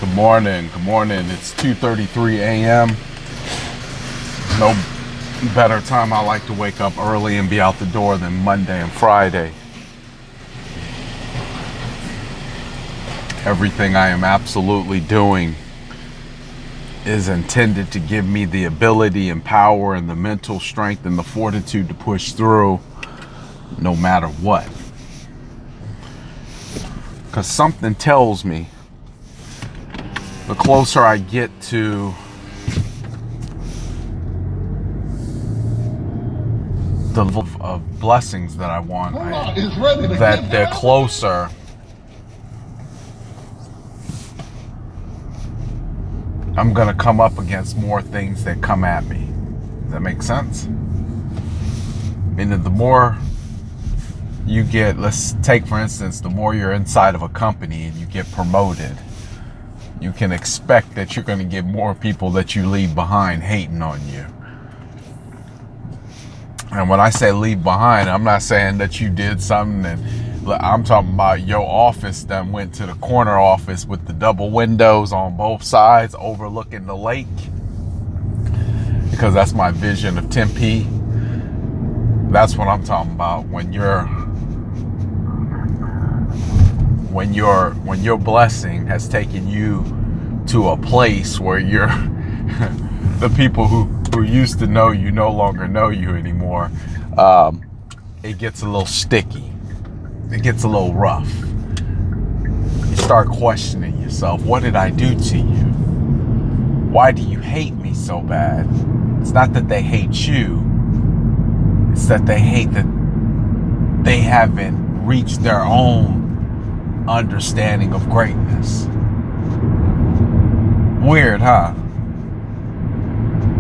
Good morning. Good morning. It's 2:33 a.m. No better time I like to wake up early and be out the door than Monday and Friday. Everything I am absolutely doing is intended to give me the ability and power and the mental strength and the fortitude to push through no matter what. Because something tells me the closer I get to the level of blessings that I want, that they're closer I'm going to come up against more things that come at me. Does that make sense? Meaning the more you get, let's take for instance, the more you're inside of a company and you get promoted, you can expect that you're going to get more people that you leave behind hating on you. And when I say leave behind, I'm not saying that you did something and I'm talking about your office that went to the corner office with the double windows on both sides overlooking the lake. Because that's my vision of Tempe. That's what I'm talking about. When your blessing has taken you to a place where you're the people who used to know you no longer know you anymore, it gets a little sticky. It gets a little rough. You start questioning yourself. What did I do to you? Why do you hate me so bad? It's not that they hate you. It's that they hate that they haven't reached their own understanding of greatness. Weird, huh?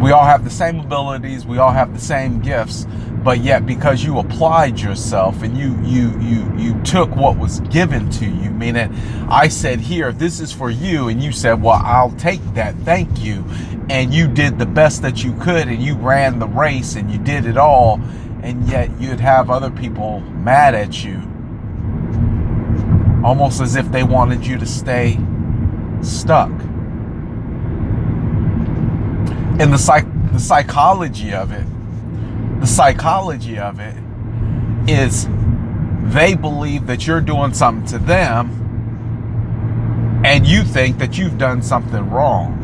We all have the same abilities. We all have the same gifts. But yet, because you applied yourself and you took what was given to you, meaning I said, here, this is for you. And you said, well, I'll take that. Thank you. And you did the best that you could and you ran the race and you did it all. And yet you'd have other people mad at you, almost as if they wanted you to stay stuck. And the psychology of it is they believe that you're doing something to them and you think that you've done something wrong.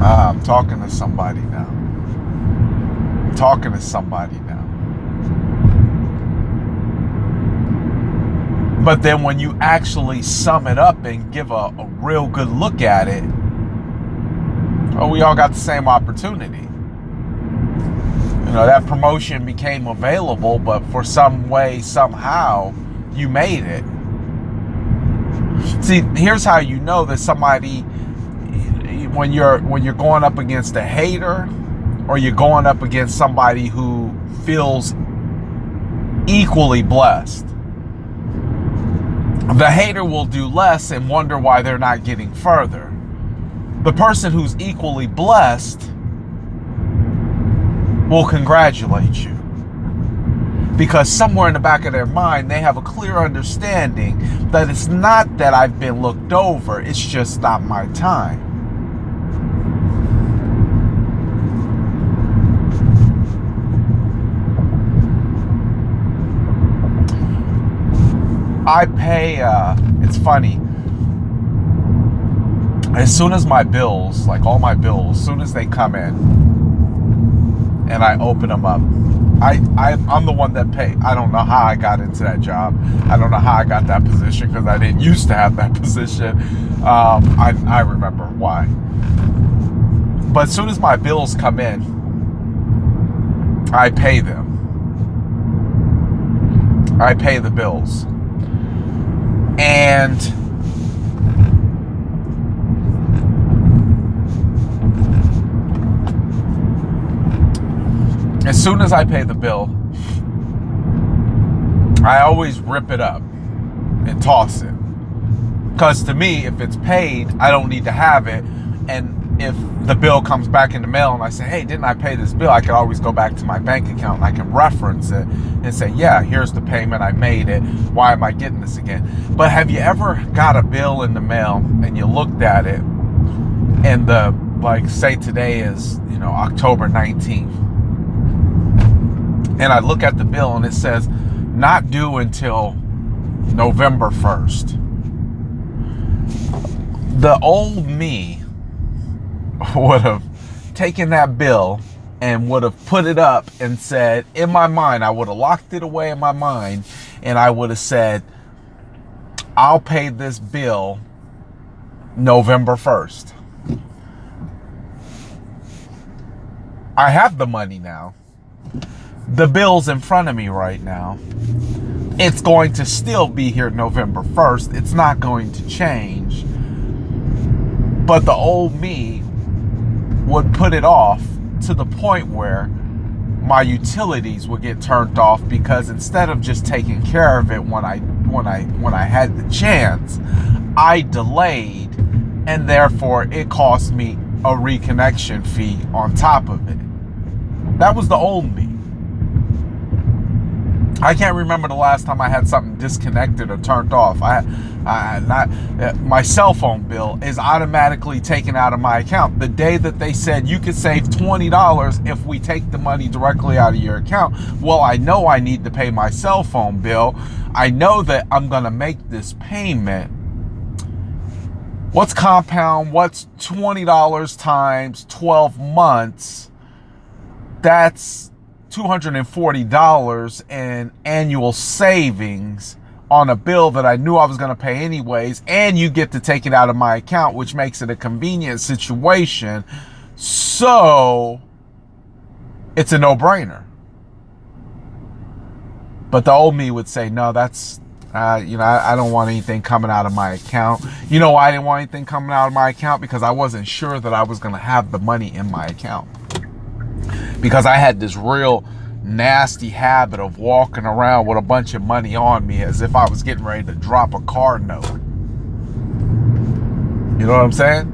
I'm talking to somebody now. But then when you actually sum it up and give a real good look at it, oh, we all got the same opportunity. You know, that promotion became available, but for some way, somehow, you made it. See, here's how you know that somebody, when you're going up against a hater, or you're going up against somebody who feels equally blessed. The hater will do less and wonder why they're not getting further. The person who's equally blessed will congratulate you. Because somewhere in the back of their mind, they have a clear understanding that it's not that I've been looked over, it's just not my time. I pay, it's funny, as soon as my bills, like all my bills, as soon as they come in and I open them up, I'm the one that pay. I don't know how I got into that job. I don't know how I got that position because I didn't used to have that position. I remember why. But as soon as my bills come in, I pay them. I pay the bills. And as soon as I pay the bill, I always rip it up and toss it. Because to me, if it's paid, I don't need to have it. And if the bill comes back in the mail and I say, hey, didn't I pay this bill? I could always go back to my bank account and I can reference it and say, yeah, here's the payment. I made it. Why am I getting this again? But have you ever got a bill in the mail and you looked at it and like say today is, October 19th. And I look at the bill and it says not due until November 1st. The old me would have taken that bill and would have put it up and said, in my mind, I would have locked it away in my mind, and I would have said, I'll pay this bill November 1st. I have the money now. The bill's in front of me right now. It's going to still be here November 1st. It's not going to change. But the old me would put it off to the point where my utilities would get turned off, because instead of just taking care of it when I had the chance, I delayed, and therefore it cost me a reconnection fee on top of it. That was the old me. I can't remember the last time I had something disconnected or turned off. My cell phone bill is automatically taken out of my account. The day that they said you could save $20 if we take the money directly out of your account, well, I know I need to pay my cell phone bill. I know that I'm going to make this payment. What's compound? What's $20 times 12 months? That's $240 in annual savings on a bill that I knew I was going to pay anyways, and you get to take it out of my account, which makes it a convenient situation. So it's a no-brainer. But the old me would say, no, that's I don't want anything coming out of my account. You know why I didn't want anything coming out of my account? Because I wasn't sure that I was going to have the money in my account. Because I had this real nasty habit of walking around with a bunch of money on me as if I was getting ready to drop a car note. You know what I'm saying?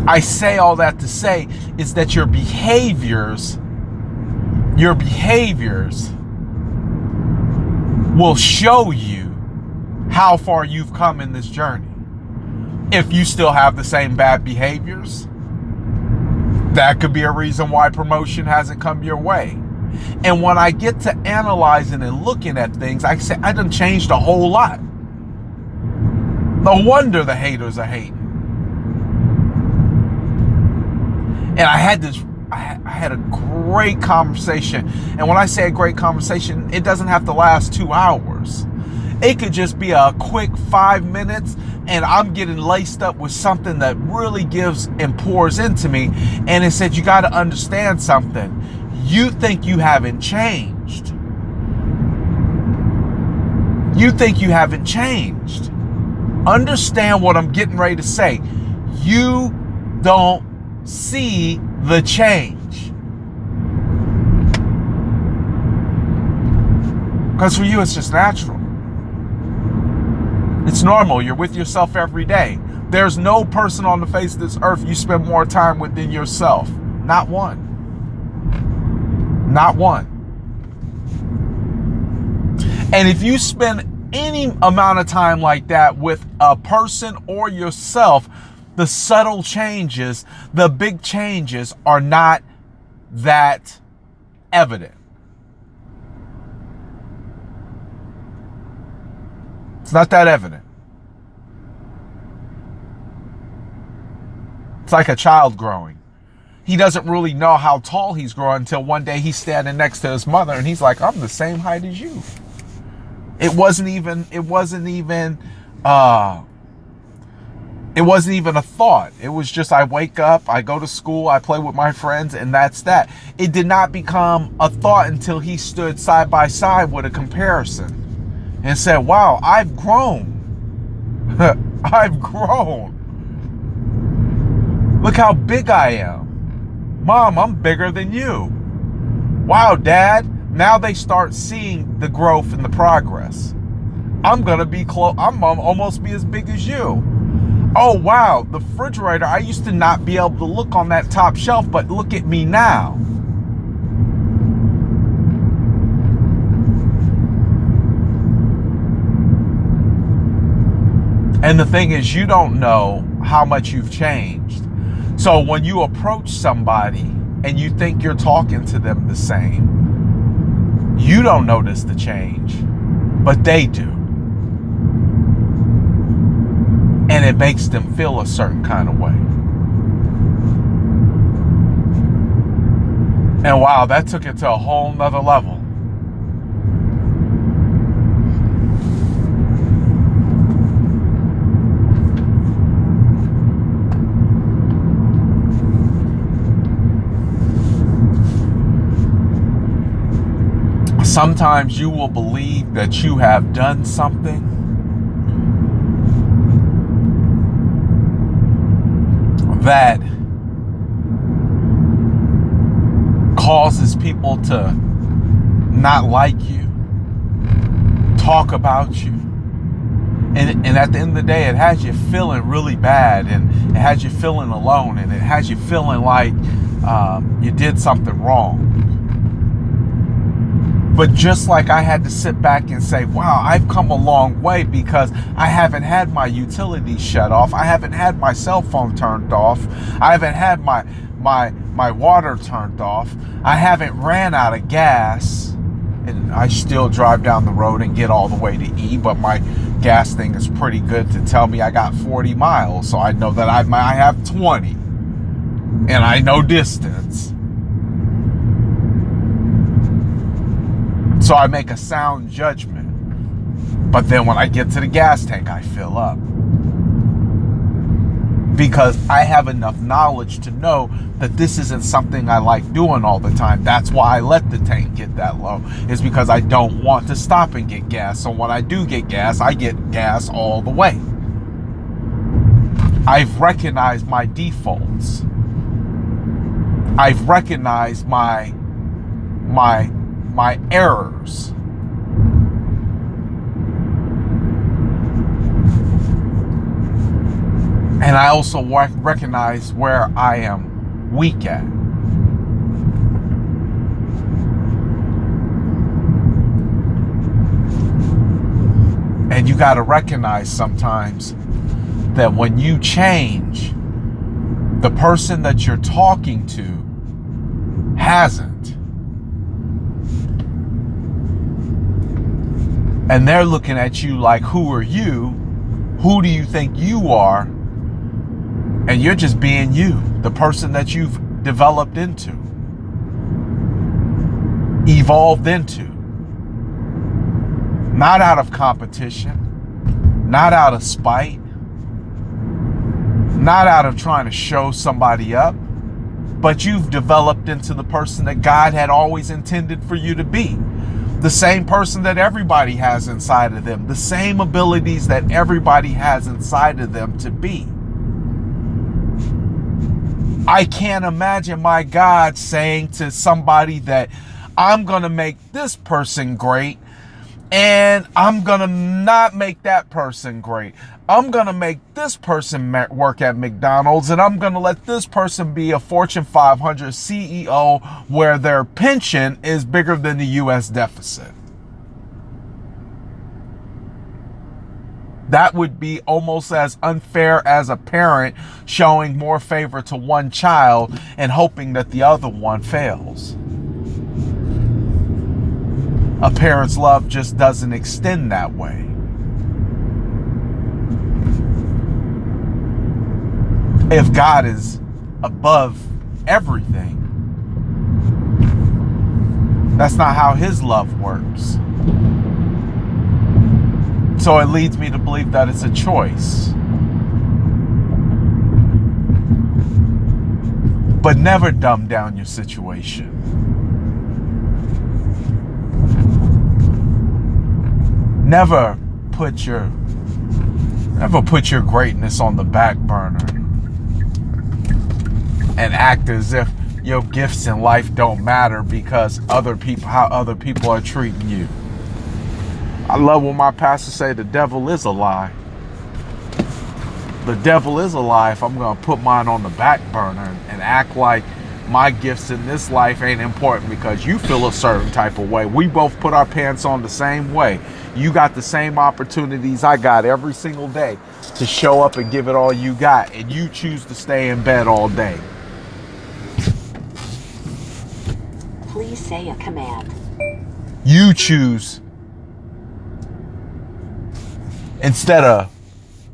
I say all that to say is that your behaviors will show you how far you've come in this journey. If you still have the same bad behaviors, that could be a reason why promotion hasn't come your way. And when I get to analyzing and looking at things, I say, I done changed a whole lot. No wonder the haters are hating. And I had a great conversation. And when I say a great conversation, it doesn't have to last 2 hours. It could just be a quick 5 minutes, and I'm getting laced up with something that really gives and pours into me. And it said, you got to understand something. You think you haven't changed. You think you haven't changed. Understand what I'm getting ready to say. You don't see the change. Because for you, it's just natural. It's normal. You're with yourself every day. There's no person on the face of this earth you spend more time with than yourself. Not one. Not one. And if you spend any amount of time like that with a person or yourself, the subtle changes, the big changes are not that evident. It's not that evident. It's like a child growing. He doesn't really know how tall he's growing until one day he's standing next to his mother and he's like, I'm the same height as you. It wasn't even a thought. It was just, I wake up, I go to school, I play with my friends, and that's that. It did not become a thought until he stood side by side with a comparison and said, wow, I've grown. I've grown. Look how big I am. Mom, I'm bigger than you. Wow, Dad. Now they start seeing the growth and the progress. I'm gonna be close. I'm almost be as big as you. Oh, wow, the refrigerator, I used to not be able to look on that top shelf, but look at me now. And the thing is, you don't know how much you've changed. So when you approach somebody and you think you're talking to them the same, you don't notice the change, but they do. And it makes them feel a certain kind of way. And wow, that took it to a whole nother level. Sometimes you will believe that you have done something that causes people to not like you, talk about you. And at the end of the day, it has you feeling really bad, and it has you feeling alone, and it has you feeling like you did something wrong. But just like I had to sit back and say, wow, I've come a long way because I haven't had my utilities shut off. I haven't had my cell phone turned off. I haven't had my water turned off. I haven't ran out of gas. And I still drive down the road and get all the way to E, but my gas thing is pretty good to tell me I got 40 miles. So I know that I have 20. And I know distance. So I make a sound judgment. But then when I get to the gas tank, I fill up. Because I have enough knowledge to know that this isn't something I like doing all the time. That's why I let the tank get that low. Is because I don't want to stop and get gas. So when I do get gas, I get gas all the way. I've recognized my defaults. I've recognized my errors. And I also recognize where I am weak at. And you got to recognize sometimes that when you change, the person that you're talking to hasn't. And they're looking at you like, who are you? Who do you think you are? And you're just being you, the person that you've developed into, evolved into. Not out of competition, not out of spite, not out of trying to show somebody up, but you've developed into the person that God had always intended for you to be. The same person that everybody has inside of them, the same abilities that everybody has inside of them to be. I can't imagine my God saying to somebody that I'm going to make this person great and I'm going to not make that person great. I'm going to make this person work at McDonald's and I'm going to let this person be a Fortune 500 CEO where their pension is bigger than the U.S. deficit. That would be almost as unfair as a parent showing more favor to one child and hoping that the other one fails. A parent's love just doesn't extend that way. If God is above everything, that's not how his love works. So it leads me to believe that it's a choice. But never dumb down your situation. Never put your greatness on the back burner and act as if your gifts in life don't matter because how other people are treating you. I love when my pastor say the devil is a lie. the devil is a lie if I'm going to put mine on the back burner and act like my gifts in this life ain't important because you feel a certain type of way. We both put our pants on the same way. You got the same opportunities I got every single day to show up and give it all you got, and you choose to stay in bed all day. Please say a command. You choose, instead of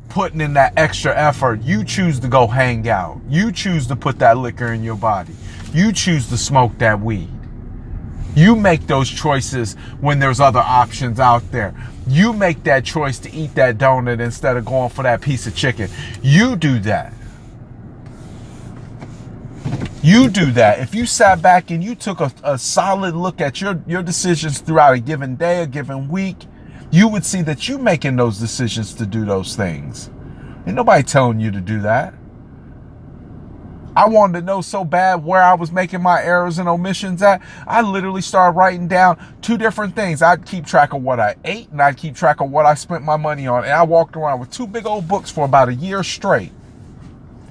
putting in that extra effort, you choose to go hang out. You choose to put that liquor in your body. You choose to smoke that weed. You make those choices when there's other options out there. You make that choice to eat that donut instead of going for that piece of chicken. You do that. You do that. If you sat back and you took a solid look at your decisions throughout a given day, a given week, you would see that you're making those decisions to do those things. Ain't nobody telling you to do that. I wanted to know so bad where I was making my errors and omissions at. I literally started writing down 2 different things. I'd keep track of what I ate and I'd keep track of what I spent my money on. And I walked around with 2 big old books for about a year straight.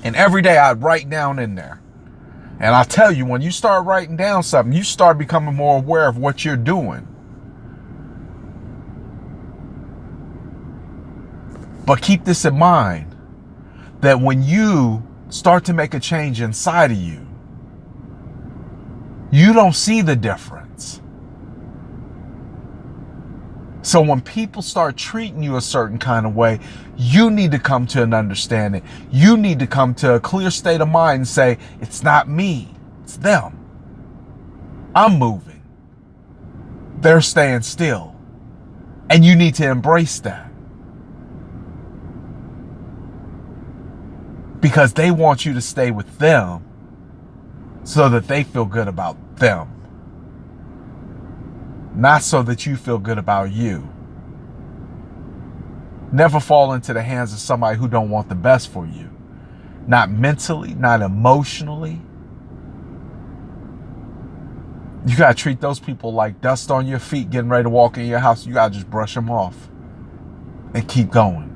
And every day I'd write down in there. And I tell you, when you start writing down something, you start becoming more aware of what you're doing. But keep this in mind, that when you start to make a change inside of you, you don't see the difference. So when people start treating you a certain kind of way, you need to come to an understanding. You need to come to a clear state of mind and say, it's not me, it's them. I'm moving. They're staying still. And you need to embrace that. Because they want you to stay with them so that they feel good about them. Not so that you feel good about you. Never fall into the hands of somebody who don't want the best for you. Not mentally, not emotionally. You gotta treat those people like dust on your feet getting ready to walk in your house. You gotta just brush them off and keep going.